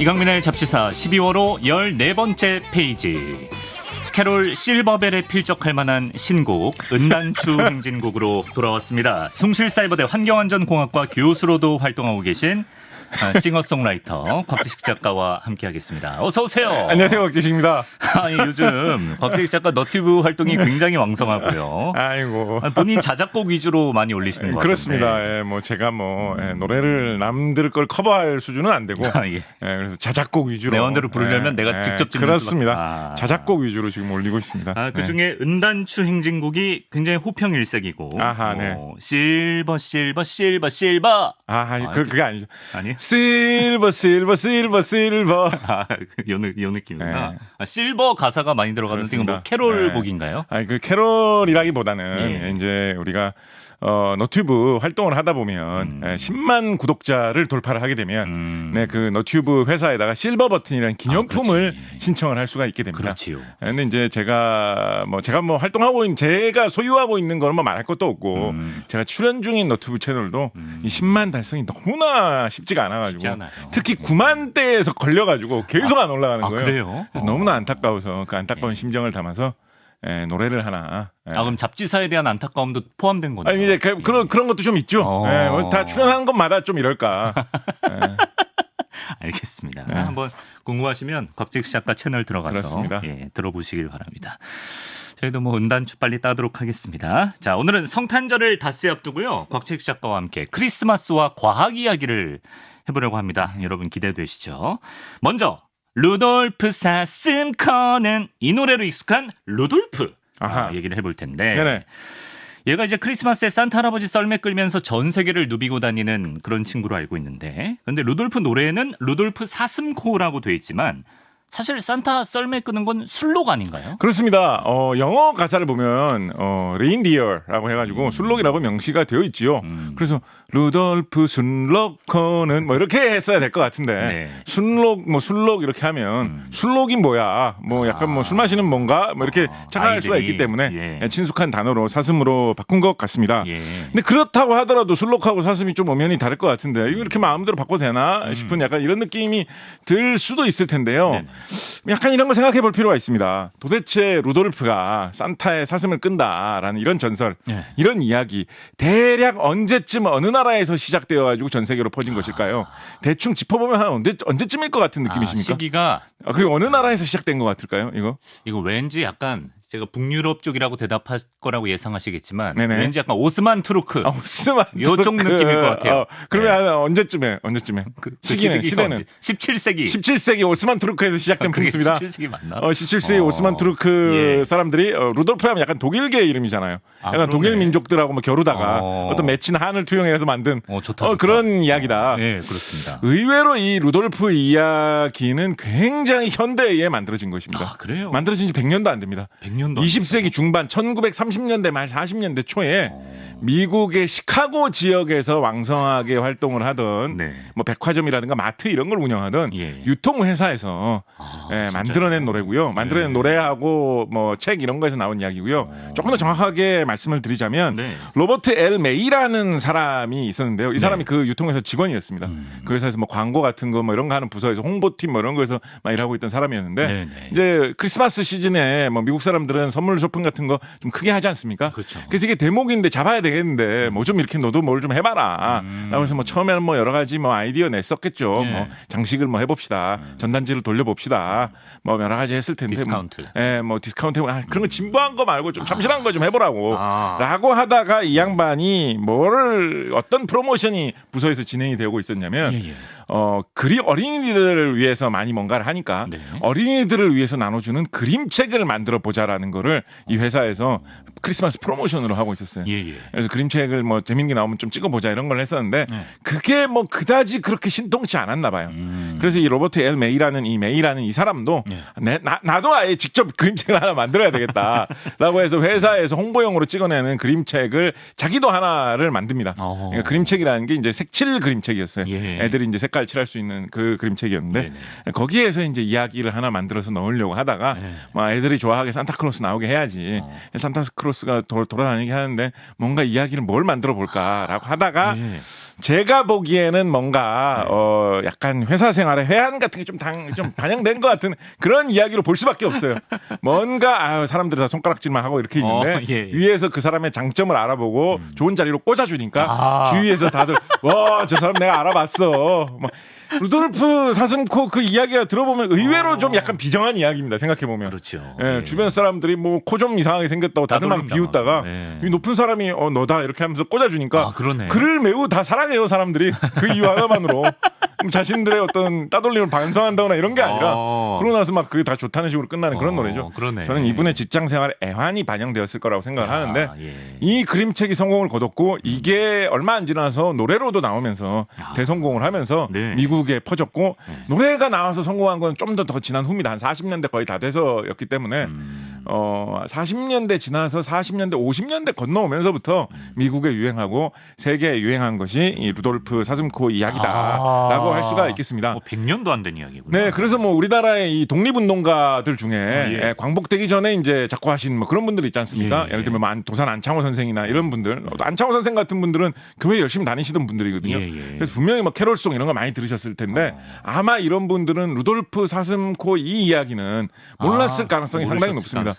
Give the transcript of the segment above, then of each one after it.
이강민의 잡지사 12월호 14번째 페이지. 캐롤 실버벨에 필적할 만한 신곡 은단추 행진곡으로 돌아왔습니다. 숭실사이버대 환경안전공학과 교수로도 활동하고 계신 싱어송라이터 곽지식 작가와 함께하겠습니다. 어서 오세요. 안녕하세요, 곽지식입니다. 아니, 요즘 곽지식 작가 너튜브 활동이 굉장히 왕성하고요. 아이고. 본인 자작곡 위주로 많이 올리시는 것 같은데. 그렇습니다. 예, 뭐 제가 노래를 남들 걸 커버할 수준은 안 되고, 예. 그래서 자작곡 위주로 내 마음대로 부르려면 내가 직접 짓는 그렇습니다. 자작곡 위주로 지금 올리고 있습니다. 그 중에 은단추 행진곡이 굉장히 호평일색이고, 아하, 네. 실버 실버 실버 실버. 그게 아니죠. 아니? 실버 실버 실버 실버. 요 느낌이구나. 네. 실버 가사가 많이 들어가는데 이건 뭐 캐롤 곡인가요? 그 캐롤이라기보다는 예. 이제 우리가 너튜브 활동을 하다 보면 10만 구독자를 돌파를 하게 되면 그 너튜브 회사에다가 실버 버튼이라는 기념품을 신청을 할 수가 있게 됩니다. 그렇지요. 근데 이제 제가 활동하고 있는 제가 소유하고 있는 거는 뭐 말할 것도 없고 제가 출연 중인 너튜브 채널도 이 10만 달성이 너무나 쉽지가 않아가지고 특히 9만대에서 걸려가지고 계속 안 올라가는 거예요. 그래요? 그래서 너무나 안타까워서 그 안타까운 심정을 담아서 노래를 하나. 그럼 잡지사에 대한 안타까움도 포함된 거네요. 아니 이제 그런 것도 좀 있죠. 다 출연하는 것마다 좀 이럴까. 알겠습니다. 한번 궁금하시면 곽지식 작가 채널 들어가서 들어보시길 바랍니다. 저희도 은단추 빨리 따도록 하겠습니다. 자, 오늘은 성탄절을 닷새 앞두고요. 곽지식 작가와 함께 크리스마스와 과학 이야기를 해보려고 합니다. 여러분 기대되시죠? 먼저 루돌프 사슴커는 이 노래로 익숙한 루돌프 얘기를 해볼 텐데 네네. 얘가 이제 크리스마스에 산타 할아버지 썰매 끌면서 전 세계를 누비고 다니는 그런 친구로 알고 있는데 근데 루돌프 노래에는 루돌프 사슴코라고 돼 있지만 사실 산타 썰매 끄는 건 술록 아닌가요? 그렇습니다. 영어 가사를 보면 레인디어라고 해가지고 술록이라고 명시가 되어 있지요. 그래서 루돌프 순록코는 뭐 이렇게 했어야 될 것 같은데 순록 술록 이렇게 하면 술록이 뭐야? 약간 술 마시는 뭔가 이렇게 착각할 수가 있기 때문에 친숙한 단어로 사슴으로 바꾼 것 같습니다. 근데 그렇다고 하더라도 술록하고 사슴이 좀 엄연히 다를 것 같은데 이거 이렇게 마음대로 바꿔도 되나 싶은 약간 이런 느낌이 들 수도 있을 텐데요. 약간 이런 거 생각해 볼 필요가 있습니다. 도대체 루돌프가 산타의 사슴을 끈다라는 이런 전설, 이런 이야기 대략 언제쯤 어느 나라에서 시작되어가지고 전 세계로 퍼진 것일까요? 대충 짚어보면 한 언제쯤일 것 같은 느낌이십니까? 시기가 그리고 어느 나라에서 시작된 것 같을까요? 이거 왠지 약간 제가 북유럽 쪽이라고 대답할 거라고 예상하시겠지만 네네. 왠지 약간 오스만 투르크 요쪽 느낌일 것 같아요. 그러면 언제쯤에 시대는 17세기 오스만 투르크에서 시작된 풍습니다. 17세기 맞나? 17세기 오스만 투르크 사람들이 루돌프라면 약간 독일계 이름이잖아요. 약간 독일 민족들하고 겨루다가 어떤 맺힌 한을 투영해서 만든 좋다. 그런 이야기다. 네, 그렇습니다. 의외로 이 루돌프 이야기는 굉장히 현대에 만들어진 것입니다. 그래요? 만들어진 지 100년도 안 됩니다. 20세기 중반 1930년대 말 40년대 초에 미국의 시카고 지역에서 왕성하게 활동을 하던 백화점이라든가 마트 이런 걸 운영하던 유통회사에서 만들어낸 노래고요. 만들어낸 노래하고 책 이런 거에서 나온 이야기고요. 조금 더 정확하게 말씀을 드리자면 로버트 L 메이라는 사람이 있었는데요. 이 사람이 그 유통회사 직원이었습니다. 그 회사에서 광고 같은 거 이런 거 하는 부서에서 홍보팀 이런 거에서 막 일하고 있던 사람이었는데 이제 크리스마스 시즌에 미국 사람들은 선물 쇼핑 같은 거 좀 크게 하지 않습니까? 그렇죠. 그래서 이게 대목인데 잡아야 되겠는데 좀 이렇게 너도 뭘 좀 해봐라. 라고 해서 처음에는 여러 가지 아이디어 냈었겠죠. 장식을 해봅시다. 전단지를 돌려봅시다. 여러 가지 했을 텐데. 디스카운트. 디스카운트 그런 거 진부한 거 말고 좀 참신한 거 좀 해보라고. 라고 하다가 이 양반이 어떤 프로모션이 부서에서 진행이 되고 있었냐면 어린이들을 위해서 많이 뭔가를 하니까 어린이들을 위해서 나눠주는 그림책을 만들어 보자라는 거를 이 회사에서 크리스마스 프로모션으로 하고 있었어요. 그래서 그림책을 재밌는 게 나오면 좀 찍어보자 이런 걸 했었는데 그게 그다지 그렇게 신통치 않았나 봐요. 그래서 이 로버트 L 메이라는 이 사람도 나도 아예 직접 그림책을 하나 만들어야 되겠다라고 해서 회사에서 홍보용으로 찍어내는 그림책을 자기도 하나를 만듭니다. 그러니까 그림책이라는 게 이제 색칠 그림책이었어요. 애들이 이제 색깔 칠할 수 있는 그 그림책이었는데 거기에서 이제 이야기를 하나 만들어서 넣으려고 하다가 애들이 좋아하게 산타클로스 나오게 해야지. 산타클로스가 돌아다니게 하는데 뭔가 이야기를 뭘 만들어 볼까라고 하다가 제가 보기에는 뭔가 약간 회사 생활에 회한 같은 게 좀 반영된 것 같은 그런 이야기로 볼 수밖에 없어요. 뭔가 사람들이 다 손가락질만 하고 이렇게 있는데 예. 위에서 그 사람의 장점을 알아보고 좋은 자리로 꽂아주니까 주위에서 다들 와, 저 사람 내가 알아봤어. 막 루돌프 사슴코 그 이야기가 들어보면 의외로 좀 약간 비정한 이야기입니다. 생각해보면. 그렇죠. 예, 주변 사람들이 뭐 코 좀 이상하게 생겼다고 다들 막 비웃다가 이 높은 사람이 너다 이렇게 하면서 꽂아주니까 그를 매우 다 사랑해요 사람들이. 그 이유 하나만으로 자신들의 어떤 따돌림을 반성한다거나 이런 게 아니라 그러고 나서 막 그게 다 좋다는 식으로 끝나는 그런 노래죠. 그러네. 저는 이분의 직장 생활에 애환이 반영되었을 거라고 생각을 하는데 이 그림책이 성공을 거뒀고 이게 얼마 안 지나서 노래로도 나오면서 대성공을 하면서 미국에 퍼졌고 노래가 나와서 성공한 건 좀 더 지난 후입니다. 한 40년대 거의 다 돼서였기 때문에 40년대 지나서 40년대 50년대 건너오면서부터 미국에 유행하고 세계에 유행한 것이 이 루돌프 사슴코 이야기다라고 할 수가 있겠습니다. 100년도 안 된 이야기군요. 네, 그래서 뭐 우리나라의 이 독립운동가들 중에 광복되기 전에 이제 작곡하신 뭐 그런 분들 있지 않습니까? 예를 들면 뭐 도산 안창호 선생이나 이런 분들, 안창호 선생 같은 분들은 교회 열심히 다니시던 분들이거든요. 그래서 분명히 뭐 캐롤송 이런 거 많이 들으셨을 텐데 아마 이런 분들은 루돌프 사슴코 이 이야기는 몰랐을 가능성이 상당히 높습니다.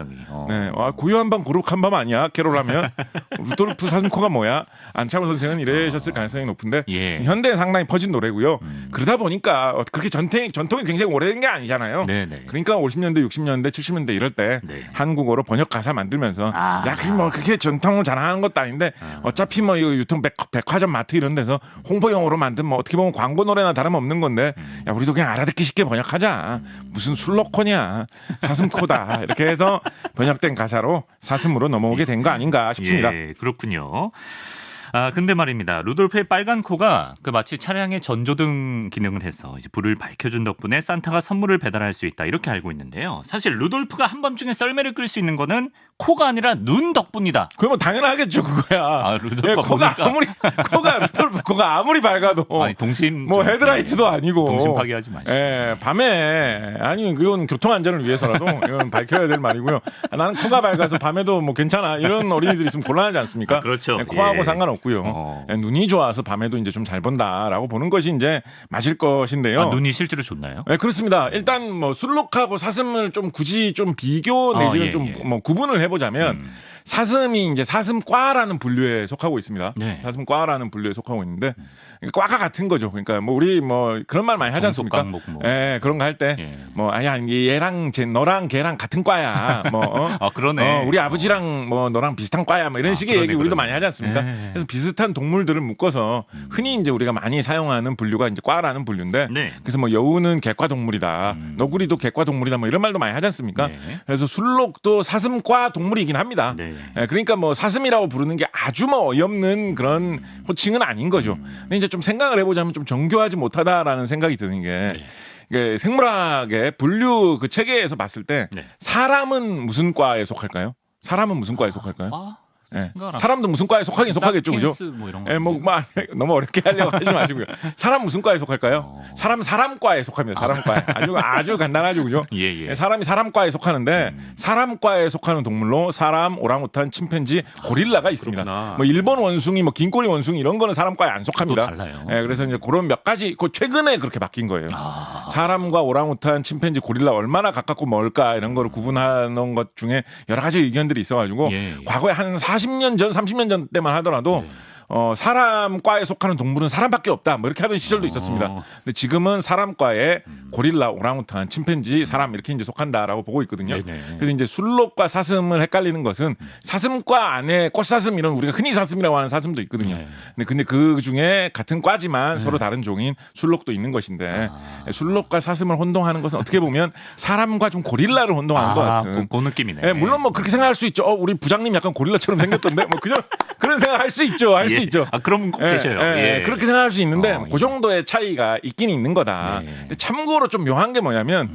네, 고요한 밤 고룩한 밤 아니야? 캐롤하면 루돌프 사슴코가 뭐야? 안창호 선생은 이러셨을 가능성이 높은데 현대에 상당히 퍼진 노래고요. 그러다 보니까 그렇게 전통이 굉장히 오래된 게 아니잖아요. 그러니까 50년대, 60년대, 70년대 이럴 때 한국어로 번역 가사 만들면서 야, 그게 뭐 그렇게 전통을 자랑하는 것도 아닌데 어차피 뭐 이거 유통 백화점 마트 이런 데서 홍보용으로 만든 뭐 어떻게 보면 광고 노래나 다름없는 건데 야, 우리도 그냥 알아듣기 쉽게 번역하자. 무슨 술로코냐, 사슴코다 이렇게 해서 번역된 가사로 사슴으로 넘어오게 된 거 아닌가 싶습니다. 그렇군요. 근데 말입니다. 루돌프의 빨간 코가 마치 차량의 전조등 기능을 해서 이제 불을 밝혀준 덕분에 산타가 선물을 배달할 수 있다 이렇게 알고 있는데요. 사실 루돌프가 한밤중에 썰매를 끌 수 있는 거는 코가 아니라 눈 덕분이다. 그러면 당연하겠죠 그거야. 루돌프가 루돌프 코가 아무리 밝아도 동심 뭐 헤드라이트도 아니고 동심 파괴하지 마시고. 밤에 그건 교통 안전을 위해서라도 이건 밝혀야 될 말이고요. 나는 코가 밝아서 밤에도 뭐 괜찮아 이런 어린이들이 있으면 곤란하지 않습니까? 그렇죠. 코하고 상관없고요. 눈이 좋아서 밤에도 이제 좀 잘 본다라고 보는 것이 이제 맞을 것인데요. 눈이 실제로 좋나요? 네, 그렇습니다. 일단 뭐 술록하고 사슴을 좀 굳이 좀 비교 내지는 좀 뭐 구분을 해보자면 사슴이 이제 사슴과라는 분류에 속하고 있습니다. 사슴과라는 분류에 속하고 있는데 과가 같은 거죠. 그러니까 뭐 우리 뭐 그런 말 많이 하지 않습니까? 그런 거 할 때 뭐 얘랑 너랑 걔랑 같은 과야. 그러네. 우리 아버지랑 뭐 너랑 비슷한 과야. 뭐 이런 식의 얘기 우리도 많이 하지 않습니까? 그래서 비슷한 동물들을 묶어서 흔히 이제 우리가 많이 사용하는 분류가 이제 과라는 분류인데 그래서 뭐 여우는 객과 동물이다. 너구리도 객과 동물이다. 뭐 이런 말도 많이 하지 않습니까? 그래서 술록도 사슴과 동물이긴 합니다. 그러니까 뭐 사슴이라고 부르는 게 아주 뭐 어이없는 그런 호칭은 아닌 거죠. 근데 이제 좀 생각을 해보자면 좀 정교하지 못하다라는 생각이 드는 게 생물학의 분류 그 체계에서 봤을 때 사람은 무슨 과에 속할까요? 사람은 무슨 과에 속할까요? 사람도 무슨 과에 속하긴 속하겠죠, 그죠? 너무 어렵게 하려고 하지 마시고요. 사람 무슨 과에 속할까요? 사람과에 속합니다. 사람과에 아주 간단하죠, 그죠? 사람이 사람과에 속하는데 사람과에 속하는 동물로 사람, 오랑우탄, 침팬지, 고릴라가 있습니다. 뭐 일본 원숭이, 뭐 긴꼬리 원숭이 이런 거는 사람과에 안 속합니다. 그래서 이제 그런 몇 가지 최근에 그렇게 바뀐 거예요. 사람과 오랑우탄, 침팬지, 고릴라 얼마나 가깝고 멀까 이런 거를 구분하는 것 중에 여러 가지 의견들이 있어가지고 과거에 한 40년 전, 30년 전 때만 하더라도 사람과에 속하는 동물은 사람밖에 없다. 뭐 이렇게 하던 시절도 있었습니다. 근데 지금은 사람과에 고릴라, 오랑우탄, 침팬지, 사람 이렇게 이제 속한다라고 보고 있거든요. 그래서 이제 술록과 사슴을 헷갈리는 것은 사슴과 안에 꽃사슴 이런 우리가 흔히 사슴이라고 하는 사슴도 있거든요. 근데 그 중에 같은 과지만 서로 다른 종인 술록도 있는 것인데 술록과 사슴을 혼동하는 것은 어떻게 보면 사람과 좀 고릴라를 혼동하는 것 같은. 그 느낌이네. 물론 뭐 그렇게 생각할 수 있죠. 우리 부장님 약간 고릴라처럼 생겼던데 뭐 그런 생각 할 수 있죠. 할 수 있죠. 그럼 꼭 계셔요. 그렇게 생각할 수 있는데 그 정도의 차이가 있긴 있는 거다. 근데 참고로 좀 묘한 게 뭐냐면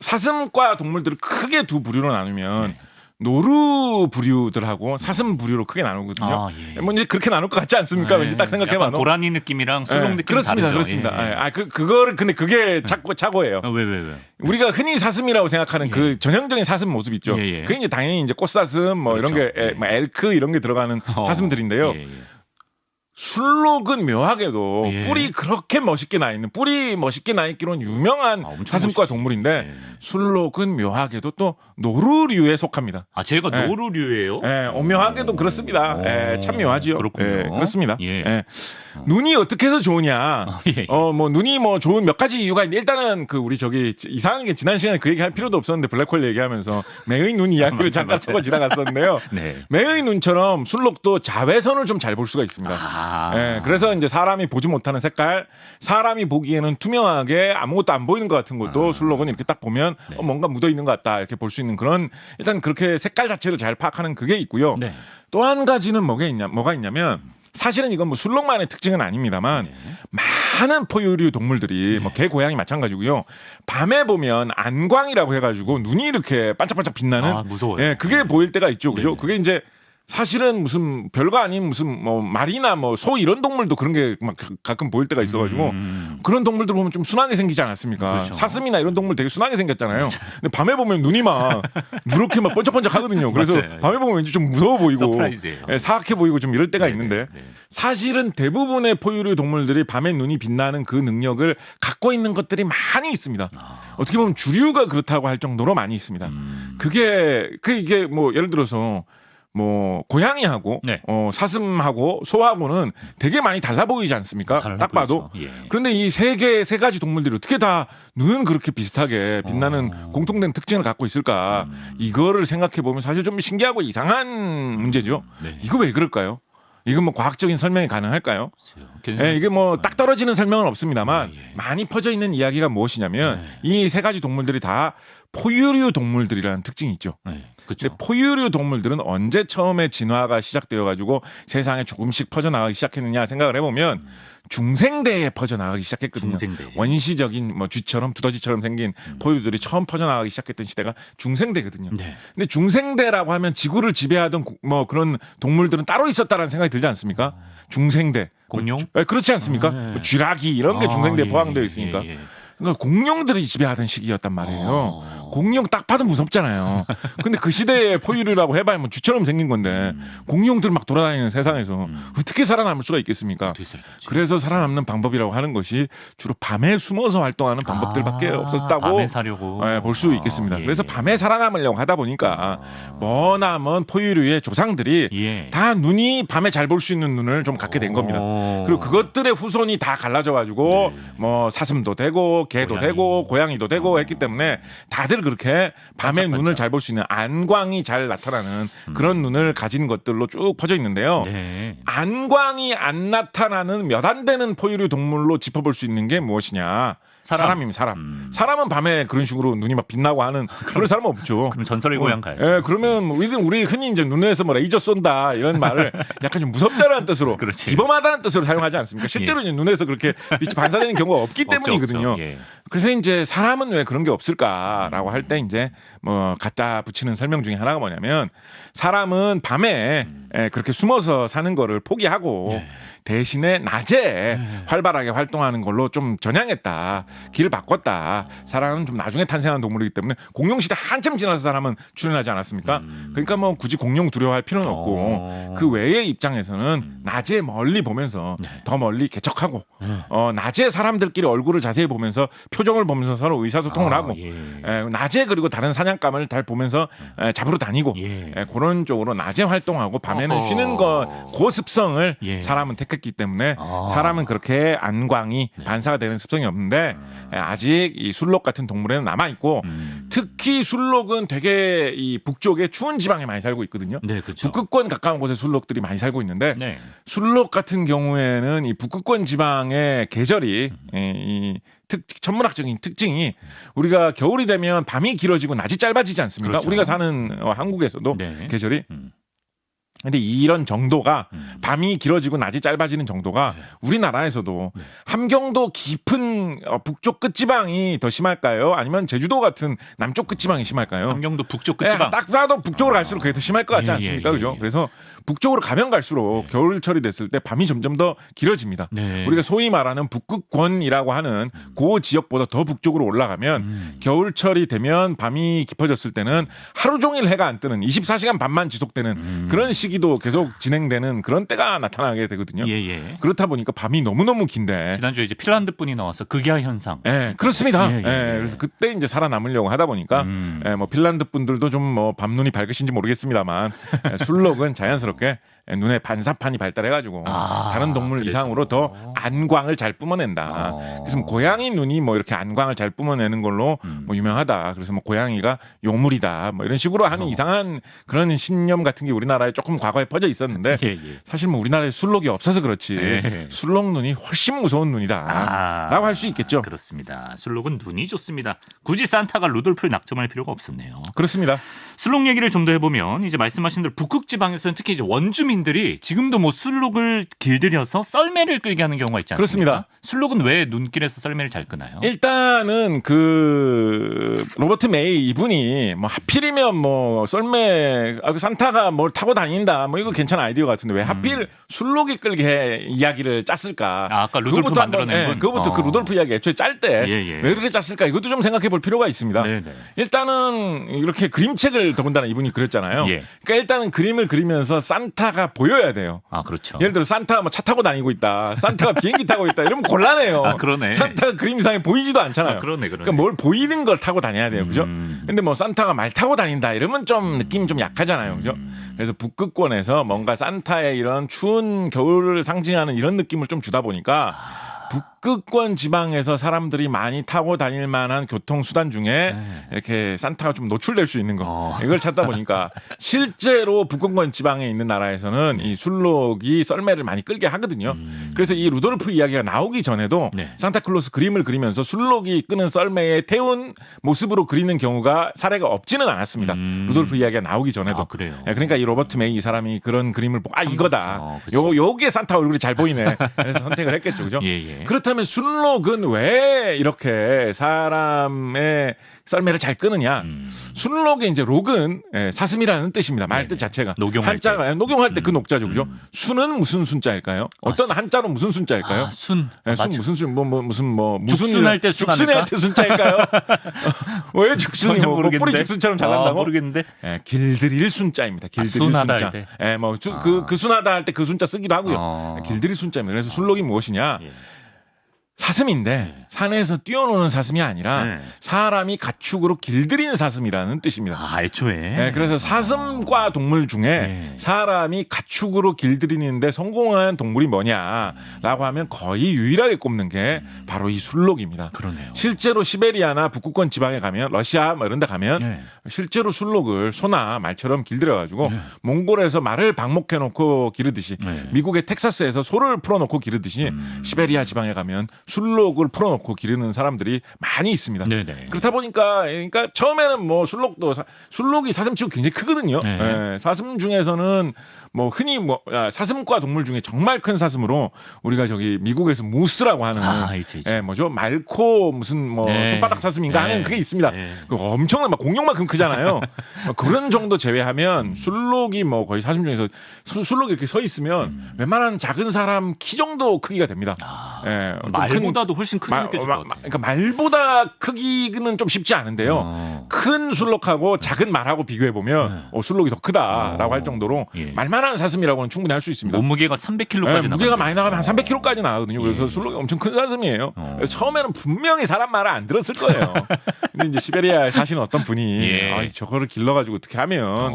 사슴과 동물들을 크게 두 부류로 나누면 노루 부류들하고 사슴 부류로 크게 나누거든요. 뭐 이제 그렇게 나눌 것 같지 않습니까? 왠지 딱 생각해봐도 고라니 느낌이랑 수록 느낌 그렇습니다. 다르죠. 그렇습니다. 그거를 근데 그게 착오예요. 왜? 우리가 흔히 사슴이라고 생각하는 그 전형적인 사슴 모습 있죠. 그게 이제 당연히 이제 꽃사슴 뭐 이런 게 엘크 이런 게 들어가는 사슴들인데요. 술록은 묘하게도 예. 뿔이 그렇게 멋있게 나 있는 뿔이 멋있게 나 있기로는 유명한 사슴과 멋있지. 동물인데 예. 술록은 묘하게도 또 노루류에 속합니다. 아, 제가 예. 노루류예요? 예, 묘하게도 그렇습니다. 예, 참 묘하지요. 그렇군요. 예, 그렇습니다. 예. 예. 눈이 어떻게 해서 좋으냐? 예. 뭐 눈이 뭐 좋은 몇 가지 이유가 있는데 일단은 그 우리 저기 이상한 게 지난 시간에 그 얘기 할 필요도 없었는데 블랙홀 얘기하면서 매의 눈 이야기를 잠깐 하고 지나갔었는데요. 네. 매의 눈처럼 술록도 자외선을 좀 잘 볼 수가 있습니다. 예, 그래서 이제 사람이 보지 못하는 색깔, 사람이 보기에는 투명하게 아무것도 안 보이는 것 같은 것도 술록은 이렇게 딱 보면 네. 뭔가 묻어 있는 것 같다 이렇게 볼 수 있는 그런 일단 그렇게 색깔 자체를 잘 파악하는 그게 있고요. 네. 또 한 가지는 뭐가 있냐면 사실은 이건 뭐 술록만의 특징은 아닙니다만 네. 많은 포유류 동물들이 뭐 개, 고양이 마찬가지고요. 밤에 보면 안광이라고 해가지고 눈이 이렇게 반짝반짝 빛나는 무서워요. 예, 그게 보일 때가 있죠, 그죠? 네네. 그게 이제 사실은 무슨 별거 아닌 무슨 뭐 말이나 뭐 소 이런 동물도 그런 게 막 가끔 보일 때가 있어가지고 그런 동물들 보면 좀 순하게 생기지 않았습니까? 그렇죠. 사슴이나 이런 동물 되게 순하게 생겼잖아요. 근데 밤에 보면 눈이 막 누렇게 막 번쩍번쩍 하거든요. 그래서 맞아요. 밤에 보면 왠지 좀 무서워 보이고 서프라이즈예요. 예, 사악해 보이고 좀 이럴 때가 네네. 있는데 네. 사실은 대부분의 포유류 동물들이 밤에 눈이 빛나는 그 능력을 갖고 있는 것들이 많이 있습니다. 어떻게 보면 주류가 그렇다고 할 정도로 많이 있습니다. 이게 뭐 예를 들어서 뭐 고양이하고 네. 사슴하고 소하고는 되게 많이 달라 보이지 않습니까? 달라 딱 봐도. 보이죠. 예. 그런데 이 세 가지 동물들이 어떻게 다 눈은 그렇게 비슷하게 빛나는 공통된 특징을 갖고 있을까? 이거를 생각해 보면 사실 좀 신기하고 이상한 문제죠. 네. 이거 왜 그럴까요? 이건 뭐 과학적인 설명이 가능할까요? 글쎄요. 예, 이게 뭐 딱 떨어지는 설명은 없습니다만 예. 많이 퍼져 있는 이야기가 무엇이냐면 네. 이 세 가지 동물들이 다 포유류 동물들이라는 특징이 있죠. 네. 그렇죠. 근데 포유류 동물들은 언제 처음에 진화가 시작되어 가지고 세상에 조금씩 퍼져나가기 시작했느냐 생각을 해보면 중생대에 퍼져나가기 시작했거든요. 중생대. 원시적인 뭐 쥐처럼 두더지처럼 생긴 포유들이 처음 퍼져나가기 시작했던 시대가 중생대거든요. 네. 근데 중생대라고 하면 지구를 지배하던 뭐 그런 동물들은 따로 있었다라는 생각이 들지 않습니까? 중생대. 공룡? 그렇지 않습니까? 네. 뭐 쥐라기 이런 게 중생대에 예, 포함되어 예, 있으니까. 예, 예. 그러니까 공룡들이 지배하던 시기였단 말이에요. 공룡 딱 봐도 무섭잖아요. 근데 그 시대의 포유류라고 해봐야 뭐 쥐처럼 생긴 건데 공룡들 막 돌아다니는 세상에서 어떻게 살아남을 수가 있겠습니까? 그래서 살아남는 방법이라고 하는 것이 주로 밤에 숨어서 활동하는 방법들밖에 없었다고 밤에 사려고 볼 수 있겠습니다. 예. 그래서 밤에 살아남으려고 하다 보니까 머나먼 포유류의 조상들이 예. 다 눈이 밤에 잘 볼 수 있는 눈을 좀 갖게 된 겁니다. 그리고 그것들의 후손이 다 갈라져 가지고 네. 뭐 사슴도 되고 개도 고양이. 되고 고양이도 되고 했기 때문에 다들 그렇게 밤에 반짝반짝. 눈을 잘 볼 수 있는 안광이 잘 나타나는 그런 눈을 가진 것들로 쭉 퍼져 있는데요. 네. 안광이 안 나타나는 몇 안 되는 포유류 동물로 짚어볼 수 있는 게 무엇이냐? 사람입니다. 사람. 사람은 밤에 그런 식으로 눈이 막 빛나고 하는 그런 사람은 없죠. 그럼 전설의 고향 가야죠. 예, 그러면 우리 흔히 이제 눈에서 뭐 레이저 쏜다 이런 말을 약간 좀 무섭다라는 뜻으로, 그렇지. 비범하다는 뜻으로 사용하지 않습니까? 실제로 이제 눈에서 그렇게 빛이 반사되는 경우가 없기 때문이거든요. 없죠. 예. 그래서 이제 사람은 왜 그런 게 없을까라고 할 때 이제 뭐 갖다 붙이는 설명 중에 하나가 뭐냐면 사람은 밤에 그렇게 숨어서 사는 거를 포기하고 네. 대신에 낮에 활발하게 활동하는 걸로 좀 전향했다. 길을 바꿨다. 사람은 좀 나중에 탄생한 동물이기 때문에 공룡 시대 한참 지나서 사람은 출현하지 않았습니까? 그러니까 뭐 굳이 공룡 두려워할 필요는 없고 그 외의 입장에서는 낮에 멀리 보면서 더 멀리 개척하고 낮에 사람들끼리 얼굴을 자세히 보면서 표정을 보면서 서로 의사소통을 하고 낮에 그리고 다른 사냥감을 잘 보면서 잡으러 다니고 그런 쪽으로 낮에 활동하고 밤에는 쉬는 그 습성을 사람은 택했기 때문에 사람은 그렇게 안광이 반사가 되는 습성이 없는데 아직 이 술록 같은 동물에는 남아 있고 특히 술록은 되게 이 북쪽의 추운 지방에 많이 살고 있거든요. 네, 그렇죠. 북극권 가까운 곳에 술록들이 많이 살고 있는데 네. 술록 같은 경우에는 이 북극권 지방의 계절이 이 천문학적인 특징이 우리가 겨울이 되면 밤이 길어지고 낮이 짧아지지 않습니까? 그렇죠. 우리가 사는 한국에서도 네. 계절이. 근데 이런 정도가 밤이 길어지고 낮이 짧아지는 정도가 우리나라에서도 함경도 깊은 북쪽 끝지방이 더 심할까요? 아니면 제주도 같은 남쪽 끝지방이 심할까요? 함경도 북쪽 끝지방. 딱 봐도 북쪽으로 갈수록 그게 더 심할 것 같지 않습니까? 그죠? 그래서 북쪽으로 가면 갈수록 겨울철이 됐을 때 밤이 점점 더 길어집니다. 네. 우리가 소위 말하는 북극권이라고 하는 그 지역보다 더 북쪽으로 올라가면 겨울철이 되면 밤이 깊어졌을 때는 하루 종일 해가 안 뜨는 24시간 밤만 지속되는 그런 시기도 계속 진행되는 그런 때가 나타나게 되거든요. 예. 그렇다 보니까 밤이 너무너무 긴데 지난주에 이제 핀란드 분이 나와서 극야 현상. 예, 그렇습니다. 예. 그래서 그때 이제 살아남으려고 하다 보니까 뭐 핀란드 분들도 좀 뭐 밤눈이 밝으신지 모르겠습니다만 술록은 자연스럽게 눈에 반사판이 발달해가지고 다른 동물 그래서. 이상으로 더 안광을 잘 뿜어낸다. 그래서 뭐 고양이 눈이 뭐 이렇게 안광을 잘 뿜어내는 걸로 뭐 유명하다. 그래서 뭐 고양이가 요물이다. 뭐 이런 식으로 하는 이상한 그런 신념 같은 게 우리나라에 조금 과거에 퍼져 있었는데 예. 사실 뭐 우리나라에 술록이 없어서 그렇지 예. 술록 눈이 훨씬 무서운 눈이다라고 할 수 있겠죠. 그렇습니다. 술록은 눈이 좋습니다. 굳이 산타가 루돌프를 낙점할 필요가 없었네요. 그렇습니다. 술록 얘기를 좀 더 해보면 이제 말씀하신 대로 북극 지방에서는 특히 이제 원주민들이 지금도 뭐 술록을 길들여서 썰매를 끌게 하는 경우가 있지 않습니까? 그렇습니다. 술록은 왜 눈길에서 썰매를 잘 끄나요? 일단은 그 로버트 메이 이분이 뭐 하필이면 뭐 썰매 그 산타가 뭘 타고 다닌다 뭐 이거 괜찮은 아이디어 같은데 왜 하필 술록이 끌게 해 이야기를 짰을까? 아까 루돌프 만들어낸 분. 그거부터 그 루돌프 이야기 애초에 짤 때 왜 그렇게 짰을까? 이것도 좀 생각해 볼 필요가 있습니다. 네네. 일단은 이렇게 그림책을 더군다나 이분이 그렸잖아요. 예. 그러니까 일단은 그림을 그리면서 산타가 보여야 돼요. 그렇죠. 예를 들어 산타가 뭐 차 타고 다니고 있다, 산타가 비행기 타고 있다 이러면 곤란해요. 그러네. 산타가 그림상에 보이지도 않잖아요. 그러네. 그러니까 뭘 보이는 걸 타고 다녀야 돼요, 그죠? 근데 뭐 산타가 말 타고 다닌다 이러면 좀 느낌이 좀 약하잖아요, 그죠? 그래서 북극권에서 뭔가 산타의 이런 추운 겨울을 상징하는 이런 느낌을 좀 주다 보니까. 북극권 지방에서 사람들이 많이 타고 다닐 만한 교통수단 중에 이렇게 산타가 좀 노출될 수 있는 거 이걸 찾다 보니까 실제로 북극권 지방에 있는 나라에서는 이 술록이 썰매를 많이 끌게 하거든요. 그래서 이 루돌프 이야기가 나오기 전에도 산타클로스 그림을 그리면서 술록이 끄는 썰매에 태운 모습으로 그리는 경우가 사례가 없지는 않았습니다. 루돌프 이야기가 나오기 전에도. 그래요. 그러니까 이 로버트 메이 이 사람이 그런 그림을 보고 이거다. 요게 산타 얼굴이 잘 보이네. 그래서 선택을 했겠죠. 그죠? 예. 그렇다면 술록은 왜 이렇게 사람의 썰매를 잘 끄느냐? 술록의 이제 록은 사슴이라는 뜻입니다. 말 뜻 자체가. 녹용할 때. 녹용할 때 그 녹자죠, 그죠? 순은 무슨 순자일까요? 어떤 한자로 무슨 순자일까요? 순. 순 무슨 순? 무슨 죽순할 때 순 죽순할 때 순자일까요? 왜 죽순이 뭐 뿌리 죽순처럼 잘 난다고? 모르겠는데. 길들일 순자입니다. 길들일 순하다 순자. 할 때. 그 순하다 할 때 그 순자 쓰기도 하고요. 길들일 순자입니다. 그래서 술록이 무엇이냐? 사슴인데 산에서 뛰어노는 사슴이 아니라 사람이 가축으로 길들이는 사슴이라는 뜻입니다. 애초에. 그래서 사슴과 동물 중에 사람이 가축으로 길들이는데 성공한 동물이 뭐냐라고 하면 거의 유일하게 꼽는 게 바로 이 술록입니다. 그러네요. 실제로 시베리아나 북극권 지방에 가면 러시아 뭐 이런 데 가면 실제로 술록을 소나 말처럼 길들여가지고 몽골에서 말을 방목해놓고 기르듯이 미국의 텍사스에서 소를 풀어놓고 기르듯이 시베리아 지방에 가면 술록을 풀어놓고 기르는 사람들이 많이 있습니다. 그렇다 보니까 그러니까 처음에는 뭐 술록이 사슴치고 굉장히 크거든요. 사슴 중에서는 뭐 흔히 뭐 사슴과 동물 중에 정말 큰 사슴으로 우리가 저기 미국에서 무스라고 하는 뭐죠 말코 무슨 뭐 손바닥 사슴인가 하는 그게 있습니다. 그 엄청난 막 공룡만큼 크잖아요. 그런 정도 제외하면 술록이 뭐 거의 사슴 중에서 술록이 이렇게 서 있으면 웬만한 작은 사람 키 정도 크기가 됩니다. 말보다도 훨씬 크게 느껴질 것 같아요. 그러니까 말보다 크기는 좀 쉽지 않은데요. 큰 술록하고 작은 말하고 비교해 보면 술록이 더 크다라고 할 정도로 말만한 사슴이라고는 충분히 할 수 있습니다. 몸무게가 300kg까지 무게가 많이 나가면 한 300kg까지 나가거든요. 그래서 술록이 엄청 큰 사슴이에요. 처음에는 분명히 사람 말을 안 들었을 거예요. 근데 이제 시베리아에 사시는 어떤 분이 저거를 길러가지고 어떻게 하면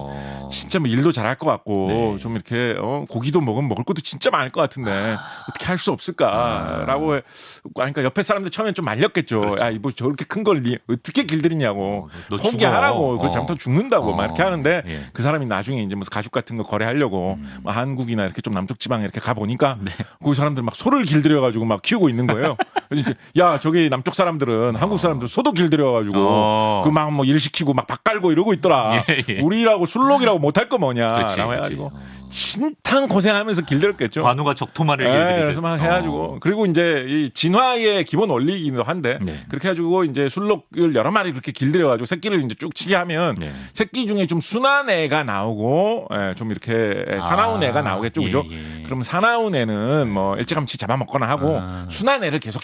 진짜 뭐 일도 잘할 것 같고 좀 이렇게 고기도 먹을 것도 진짜 많을 것 같은데 어떻게 할 수 없을까라고 그러니까 옆에 사람들 처음엔 좀 말렸겠죠. 그렇죠. 야, 뭐 저렇게 큰 걸 어떻게 길들이냐고 포기하라고 그걸 잘못하면 죽는다고 막 이렇게 하는데 그 사람이 나중에 이제 무슨 가죽 같은 거 거래하려고 뭐 한국이나 이렇게 좀 남쪽 지방에 이렇게 가 보니까 그 사람들 막 소를 길들여가지고 막 키우고 있는 거예요. 그래서 이제 야 저기 남쪽 사람들은 한국 사람들 소도 길들여가지고 그 막 뭐 일 시키고 막 밥 깔고 이러고 있더라. 우리라고 술록이라고 못할 거 뭐냐라고 해가지고 진탕 고생하면서 길들였겠죠. 관우가 적토마를 길들이듯. 그래서 막 해가지고 그리고 이제 이 진화의 기본 원리이기도 한데 그렇게 해가지고 이제 술록을 여러 마리 그렇게 길들여가지고 새끼를 이제 쭉 치게 하면 새끼 중에 좀 순한 애가 나오고 좀 이렇게 사나운 애가 나오겠죠, 그죠? 그럼 사나운 애는 뭐 일찌감치 잡아먹거나 하고 순한 애를 계속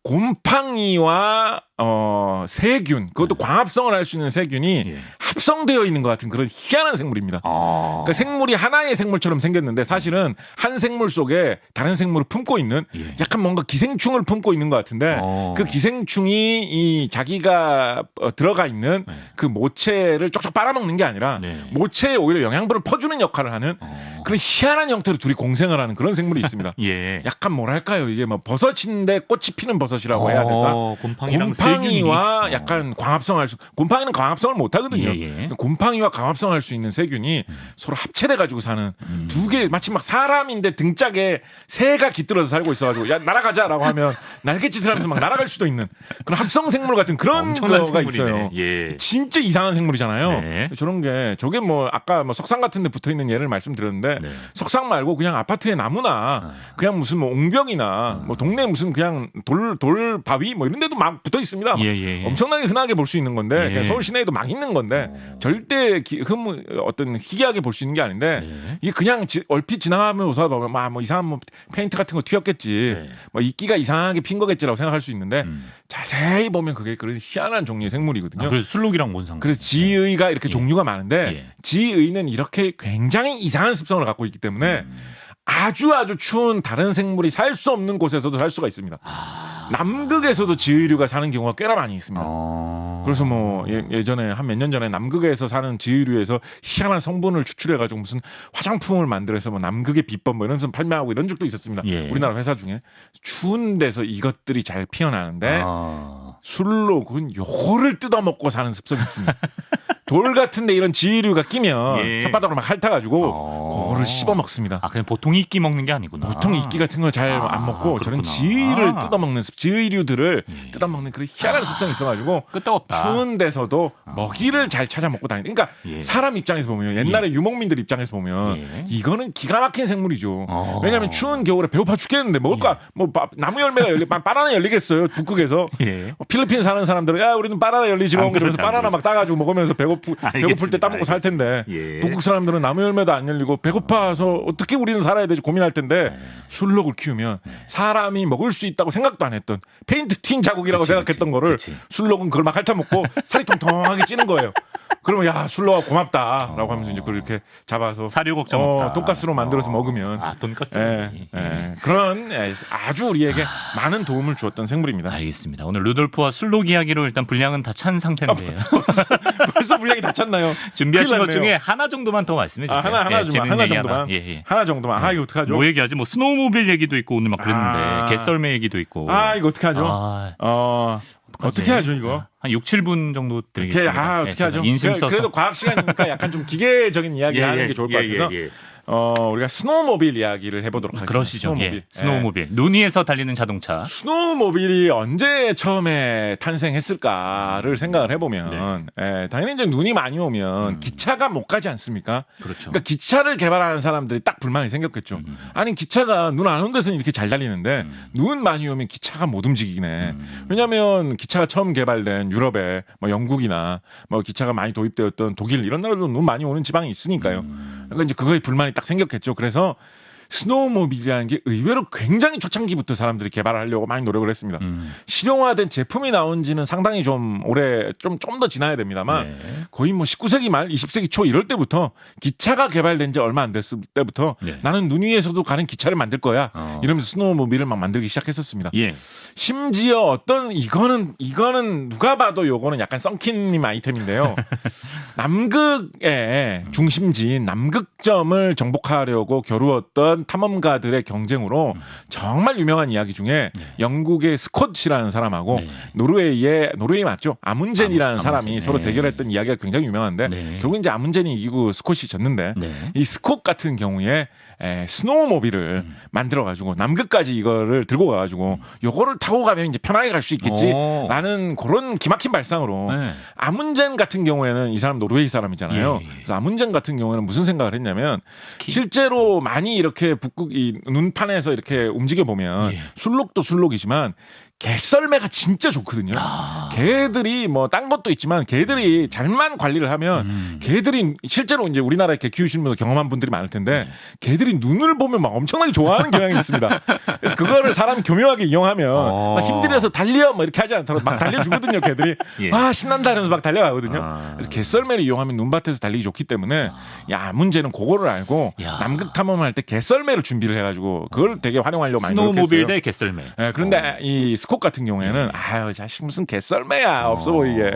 곰팡이와 세균, 그것도 광합성을 할 수 있는 세균이 합성되어 있는 것 같은 그런 희한한 생물입니다. 그러니까 생물이 하나의 생물처럼 생겼는데 사실은 한 생물 속에 다른 생물을 품고 있는 약간 뭔가 기생충을 품고 있는 것 같은데 그 기생충이 이 자기가 들어가 있는 그 모체를 쪽쪽 빨아먹는 게 아니라 모체에 오히려 영양분을 퍼주는 역할을 하는 그런 희한한 형태로 둘이 공생을 하는 그런 생물이 있습니다. 약간 뭐랄까요, 이게 뭐 버섯인데 꽃이 피는 버섯이라고 해야 될까? 곰팡이와 약간 광합성할 수, 곰팡이는 광합성을 못 하거든요. 곰팡이와 광합성할 수 있는 세균이 서로 합체돼 가지고 사는 두 개, 마치 막 사람인데 등짝에 새가 깃들어서 살고 있어가지고 야 날아가자라고 하면 날갯짓을 하면서 막 날아갈 수도 있는 그런 합성 생물 같은 그런 거가 있어요. 진짜 이상한 생물이잖아요. 저런 게 저게 뭐 아까 뭐 석상 같은데 붙어 있는 예를 말씀드렸는데 석상 말고 그냥 아파트의 나무나 그냥 무슨 뭐 옹벽이나 뭐 동네 무슨 그냥 돌 바위 뭐 이런 데도 막 붙어 있습니다. 엄청나게 흔하게 볼 수 있는 건데 그냥 서울 시내에도 막 있는 건데 절대 어떤 희귀하게 볼 수 있는 게 아닌데 이게 그냥 얼핏 지나가면 웃어 보면 뭐 이상한 뭐 페인트 같은 거 튀었겠지, 뭐 이끼가 이상하게 핀 거겠지라고 생각할 수 있는데 자세히 보면 그게 그런 희한한 종류의 생물이거든요. 그래서 술록이랑 뭔 상관? 그래서 지의가 이렇게 종류가 많은데 지의는 이렇게 굉장히 이상한 습성을 갖고 있기 때문에 아주 추운 다른 생물이 살 수 없는 곳에서도 살 수가 있습니다. 남극에서도 지의류가 사는 경우가 꽤나 많이 있습니다. 그래서 뭐 예전에 한 몇 년 전에 남극에서 사는 지의류에서 희한한 성분을 추출해가지고 무슨 화장품을 만들어서 뭐 남극의 비법 뭐 이러면서 판매하고 이런 적도 있었습니다. 우리나라 회사 중에 추운 데서 이것들이 잘 피어나는데 술록은 요거를 뜯어먹고 사는 습성이 있습니다. 돌 같은데 이런 지의류가 끼면 혓바닥으로 막 핥아가지고 그거를 씹어 먹습니다. 그냥 보통 이끼 먹는 게 아니구나. 보통 이끼 같은 걸 잘 안 먹고 저런 지의를 뜯어먹는 지의류들을 뜯어먹는 그런 희한한 습성이 있어가지고 끄떡없다. 추운 데서도 먹이를 잘 찾아 먹고 다니는. 그러니까 사람 입장에서 보면 옛날에 유목민들 입장에서 보면 이거는 기가 막힌 생물이죠. 왜냐하면 추운 겨울에 배고파 죽겠는데 먹을 거 뭐 나무 열매가 바나나 열리겠어요 북극에서. 필리핀 사는 사람들은 야 우리는 바나나 열리지롱 그러면서 바나나 막 따가지고 먹으면서 배고플 때 따먹고 살 텐데 북극 사람들은 나무 열매도 안 열리고 배고파서 어떻게 우리는 살아야 되지 고민할 텐데 술록을 키우면 사람이 먹을 수 있다고 생각도 안 했던 페인트 튄 자국이라고 생각했던 거를 술록은 그걸 막 핥아먹고 살이 통통하게 찌는 거예요. 그러면 야 술록아 고맙다라고 하면서 이제 그렇게 잡아서 사료 걱정 없다. 돈가스로 만들어서 먹으면 돈가스. 그런 아주 우리에게 많은 도움을 주었던 생물입니다. 알겠습니다. 오늘 루돌프와 술록 이야기로 일단 분량은 다 찬 상태인데요. 벌써 분량이 다 찼나요? 준비하신 것 중에 하나 정도만 더 말씀해 주세요. 하나 정도만. 하나 정도만. 이거 어떡하죠? 뭐 얘기하지? 뭐 스노우모빌 얘기도 있고 오늘 막 그랬는데 개썰매 얘기도 있고. 이거 어떡하죠? 어떻게 하죠 이거? 한 6, 7분 정도 드리겠습니다. 어떻게 하죠? 인심 써서. 그래도 과학 시간이니까 약간 좀 기계적인 이야기 하는 게 좋을 것 같아서 우리가 스노우모빌 이야기를 해보도록 하겠습니다. 그러시죠. 스노우모빌. 눈 위에서 달리는 자동차. 스노우모빌이 언제 처음에 탄생했을까를 생각을 해보면 당연히 이제 눈이 많이 오면 기차가 못 가지 않습니까? 그렇죠. 그러니까 기차를 개발하는 사람들이 딱 불만이 생겼겠죠. 아니 기차가 눈 안 온 데서는 이렇게 잘 달리는데 눈 많이 오면 기차가 못 움직이네. 왜냐하면 기차가 처음 개발된 유럽에 뭐 영국이나 뭐 기차가 많이 도입되었던 독일 이런 나라도 눈 많이 오는 지방이 있으니까요. 그러니까 이제 그거에 불만이 딱 생겼겠죠. 그래서 스노우모빌이라는 게 의외로 굉장히 초창기부터 사람들이 개발하려고 많이 노력을 했습니다. 실용화된 제품이 나온 지는 상당히 좀 오래 좀 더 지나야 됩니다만 거의 뭐 19세기 말 20세기 초 이럴 때부터 기차가 개발된 지 얼마 안 됐을 때부터 나는 눈 위에서도 가는 기차를 만들 거야 이러면서 스노우모빌을 막 만들기 시작했었습니다. 심지어 이거는 누가 봐도 요거는 약간 썬킴님 아이템인데요. 남극의 중심지인 남극점을 정복하려고 겨루었던 탐험가들의 경쟁으로 정말 유명한 이야기 중에 영국의 스콧이라는 사람하고 노르웨이 맞죠? 아문젠이라는 사람이 서로 대결했던 이야기가 굉장히 유명한데 결국 이제 아문젠이 이기고 스콧이 졌는데 이 스콧 같은 경우에 스노우모빌을 만들어 가지고 남극까지 이거를 들고 가 가지고 요거를 타고 가면 이제 편하게 갈 수 있겠지라는 그런 기막힌 발상으로 아문젠 같은 경우에는 이 사람 노르웨이 사람이잖아요. 그래서 아문젠 같은 경우에는 무슨 생각을 했냐면 실제로 많이 이렇게 북극 이 눈판에서 이렇게 움직여 보면 술록도 술록이지만 개썰매가 진짜 좋거든요. 개들이 뭐 딴 것도 있지만 개들이 잘만 관리를 하면 개들이 실제로 이제 우리나라에 개 키우시는 분들 경험한 분들이 많을 텐데 개들이 눈을 보면 막 엄청나게 좋아하는 경향이 있습니다. 그래서 그거를 사람이 교묘하게 이용하면 막 힘들어서 달려 뭐 이렇게 하지 않더라도 막 달려주거든요. 개들이 아 신난다 이러면서 막 달려가거든요. 그래서 개썰매를 이용하면 눈밭에서 달리기 좋기 때문에 야 문제는 그거를 알고 남극 탐험할 때 개썰매를 준비를 해가지고 그걸 되게 활용하려고 많이 노력했어요. 스노우모빌 대 개썰매. 네, 그런데 이 스콧 같은 경우에는 아유 자식 무슨 개썰매야 없어 보이게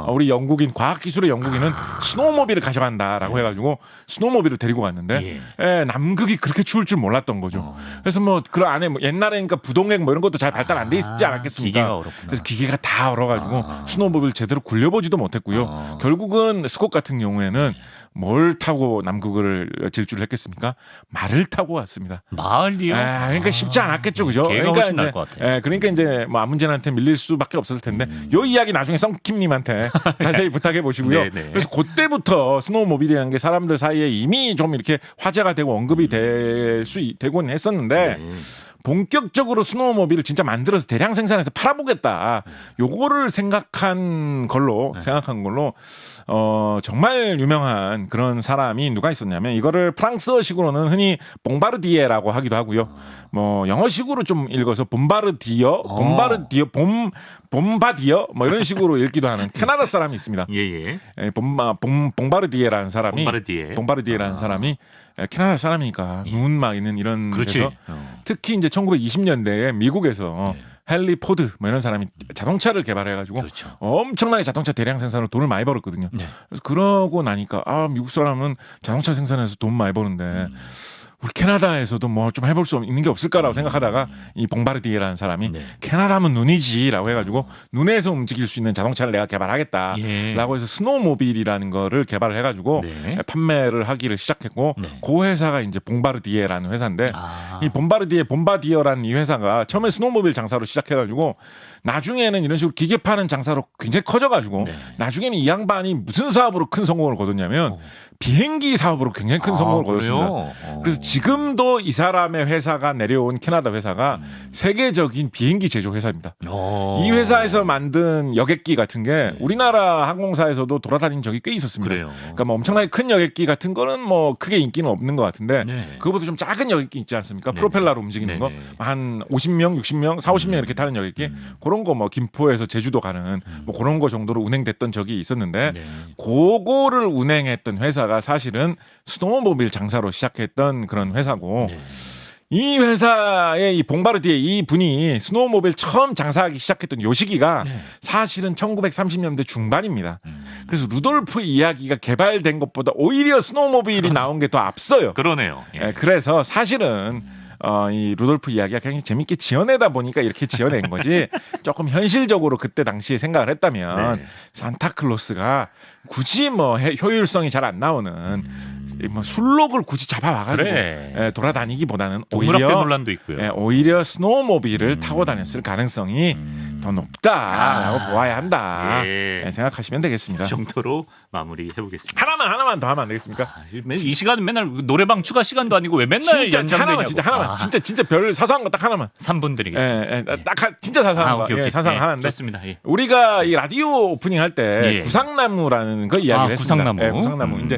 우리 영국인 과학기술의 영국인은 스노우모빌을 가져간다라고 해가지고 스노우모빌을 데리고 갔는데 남극이 그렇게 추울 줄 몰랐던 거죠. 그래서 뭐 그 안에 뭐 옛날에니까 부동액 뭐 이런 것도 잘 발달 안 돼 있지 않았겠습니까? 기계가 얼었구나. 그래서 기계가 다 얼어가지고 스노우모빌 제대로 굴려보지도 못했고요. 결국은 스콧 같은 경우에는 뭘 타고 남극을 질주를 했겠습니까? 말을 타고 왔습니다. 말이요? 그러니까 쉽지 않았겠죠, 그죠? 개가 훨씬 나을 것 같아요. 그러니까 이제 뭐 아문제한테 밀릴 수밖에 없었을 텐데, 요 이야기 나중에 썬킴님한테 자세히 부탁해 보시고요. 그래서 그때부터 스노우모빌이라는 게 사람들 사이에 이미 좀 이렇게 화제가 되고 언급이 되곤 했었는데. 본격적으로 스노우모빌을 진짜 만들어서 대량 생산해서 팔아보겠다. 요거를 생각한 걸로 정말 유명한 그런 사람이 누가 있었냐면 이거를 프랑스어식으로는 흔히 봉바르디에라고 하기도 하고요. 뭐 영어식으로 좀 읽어서 봄바르디어 뭐 이런 식으로 읽기도 하는 캐나다 사람이 있습니다. 봉바르디에라는 사람이 캐나다 사람이니까 눈 막 있는 이런 데서 특히 이제 1920년대에 미국에서 헨리 포드 뭐 이런 사람이 자동차를 개발해가지고 엄청나게 자동차 대량 생산으로 돈을 많이 벌었거든요. 그래서 그러고 나니까 미국 사람은 자동차 생산해서 돈 많이 버는데 우리 캐나다에서도 뭐 좀 해볼 수 있는 게 없을까라고 생각하다가 이 봉바르디에라는 사람이 캐나다면 눈이지라고 해가지고 눈에서 움직일 수 있는 자동차를 내가 개발하겠다라고 해서 스노우모빌이라는 거를 개발을 해가지고 판매를 하기를 시작했고 그 회사가 이제 봉바르디에라는 회사인데 이 봉바디어라는 이 회사가 처음에 스노우모빌 장사로 시작해가지고 나중에는 이런 식으로 기계 파는 장사로 굉장히 커져가지고 나중에는 이 양반이 무슨 사업으로 큰 성공을 거뒀냐면 비행기 사업으로 굉장히 큰 성공을 거뒀습니다. 그래서 지금도 이 사람의 회사가 내려온 캐나다 회사가 세계적인 비행기 제조 회사입니다. 이 회사에서 만든 여객기 같은 게 우리나라 항공사에서도 돌아다닌 적이 꽤 있었습니다. 그러니까 뭐 엄청나게 큰 여객기 같은 거는 뭐 크게 인기는 없는 것 같은데 그거보다 좀 작은 여객기 있지 않습니까? 프로펠러로 움직이는 거 한 50명, 60명, 40, 50명 이렇게 타는 여객기 그런 거 뭐 김포에서 제주도 가는 뭐 그런 거 정도로 운행됐던 적이 있었는데 그거를 운행했던 회사가 사실은 스노우모빌 장사로 시작했던 그런 회사고 이 회사의 이 봉바르디에 이 분이 스노우모빌 처음 장사하기 시작했던 요 시기가 사실은 1930년대 중반입니다. 그래서 루돌프 이야기가 개발된 것보다 오히려 스노우모빌이 나온 게 더 앞서요. 그러네요. 그래서 사실은 이 루돌프 이야기가 굉장히 재밌게 지어내다 보니까 이렇게 지어낸 거지 조금 현실적으로 그때 당시에 생각을 했다면 산타클로스가 굳이 뭐 효율성이 잘 안 나오는 뭐 술록을 굳이 잡아와가지고 돌아다니기보다는 오히려 논란도 있고요. 오히려 스노우모빌을 타고 다녔을 가능성이 더 높다라고 보아야 한다 생각하시면 되겠습니다. 그 정도로 마무리해보겠습니다. 하나만 더 하면 안 되겠습니까? 이 시간은 맨날 노래방 추가 시간도 아니고 왜 맨날 연장되냐고. 진짜 하나만 진짜 별 사소한 거 딱 하나만 3분 드리겠습니다. 진짜 사소한 거 사소한 하나인데 좋습니다. 우리가 이 라디오 오프닝 할 때 구상나무라는 거 이야기를 했습니다. 구상나무 이제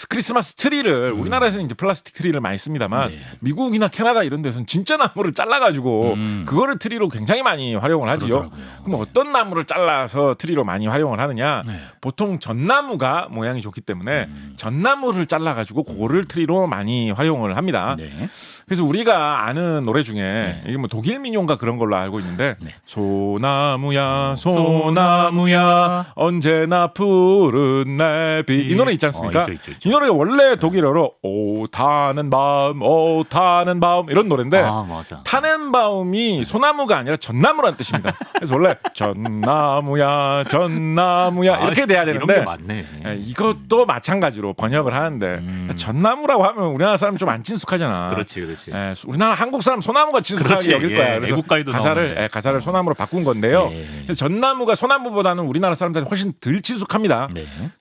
크리스마스 트리를 우리나라에서는 이제 플라스틱 트리를 많이 씁니다만 미국이나 캐나다 이런 데서는 진짜 나무를 잘라가지고 그거를 트리로 굉장히 많이 활용을 하지요. 그럼 어떤 나무를 잘라서 트리로 많이 활용을 하느냐? 보통 전나무가 모양이 좋기 때문에 전나무를 잘라가지고 그거를 트리로 많이 활용을 합니다. 그래서 우리가 아는 노래 중에 이게 뭐 독일 민요인가 그런 걸로 알고 있는데 소나무야 소나무야 언제나 푸른 내비 이 노래 있지 않습니까? 있죠. 이 노래가 원래 독일어로 오 타는 바움 이런 노래인데 타넨바움이 소나무가 아니라 전나무라는 뜻입니다. 그래서 원래 전나무야 이렇게 돼야 되는데 이것도 마찬가지로 번역을 하는데 전나무라고 하면 우리나라 사람 좀 안 친숙하잖아. 그렇지. 우리나라 한국 사람 소나무가 친숙하게 여길 거야. 그래서 가사를 소나무로 바꾼 건데요. 그래서 전나무가 소나무보다는 우리나라 사람들이 훨씬 덜 친숙합니다.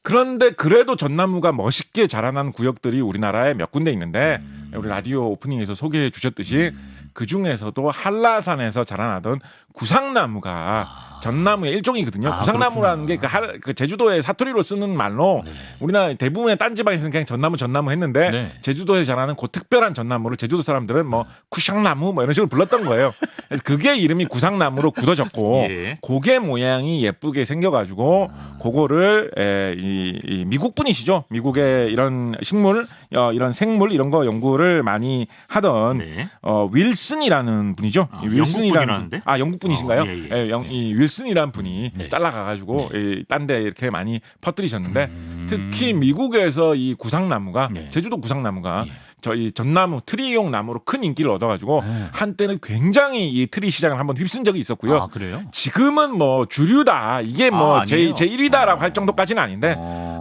그런데 그래도 전나무가 멋있게 자라난 구역들이 우리나라에 몇 군데 있는데 우리 라디오 오프닝에서 소개해 주셨듯이 그 중에서도 한라산에서 자라나던 구상나무가 전나무의 일종이거든요. 구상나무라는 게 그 제주도의 사투리로 쓰는 말로 네. 우리나라 대부분의 딴 지방에서는 그냥 전나무 했는데 네. 제주도에 자라는 그 특별한 전나무를 제주도 사람들은 뭐 쿠샹나무 뭐 이런 식으로 불렀던 거예요. 그래서 그게 이름이 구상나무로 굳어졌고 예. 고개 모양이 예쁘게 생겨가지고 그거를 이 미국 분이시죠. 미국의 이런 식물, 이런 생물 이런 거 연구를 많이 하던 네. 윌슨이라는 분이죠. 이 윌슨이라는 영국 분이신가요? 예. 이 윌슨이라는 분이 네. 잘라가가지고 딴 데 이렇게 많이 퍼뜨리셨는데 특히 미국에서 이 구상나무가 제주도 구상나무가 저희 전나무 트리용 나무로 큰 인기를 얻어가지고 한때는 굉장히 이 트리 시장을 한번 휩쓴 적이 있었고요. 아, 그래요? 지금은 뭐 주류다 이게 뭐 제 1위다라고 할 정도까지는 아닌데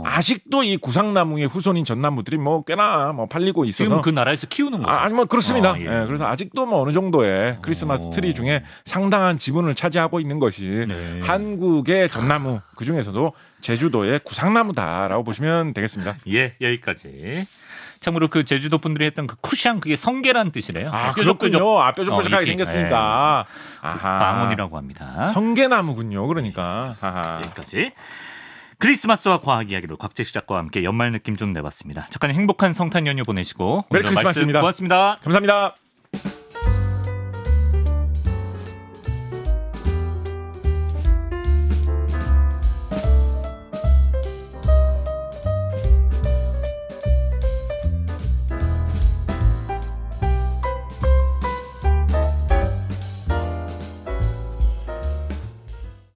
아직도 이 구상나무의 후손인 전나무들이 뭐 꽤나 뭐 팔리고 있어서 지금 그 나라에서 키우는 거죠? 아니 뭐 그렇습니다. 예. 그래서 아직도 뭐 어느 정도의 크리스마스 트리 중에 상당한 지분을 차지하고 있는 것이 한국의 전나무 그 중에서도 제주도의 구상나무다라고 보시면 되겠습니다. 예, 여기까지. 참고로 그 제주도 분들이 했던 그 쿠샹 그게 성게란 뜻이래요. 그렇군요. 뾰족뾰족하게 생겼으니까. 방언이라고 합니다. 성게나무군요. 그러니까. 여기까지. 크리스마스와 과학 이야기로 곽재식 작가와 함께 연말 느낌 좀 내봤습니다. 작가님 행복한 성탄 연휴 보내시고 메리 크리스마스입니다. 고맙습니다. 감사합니다.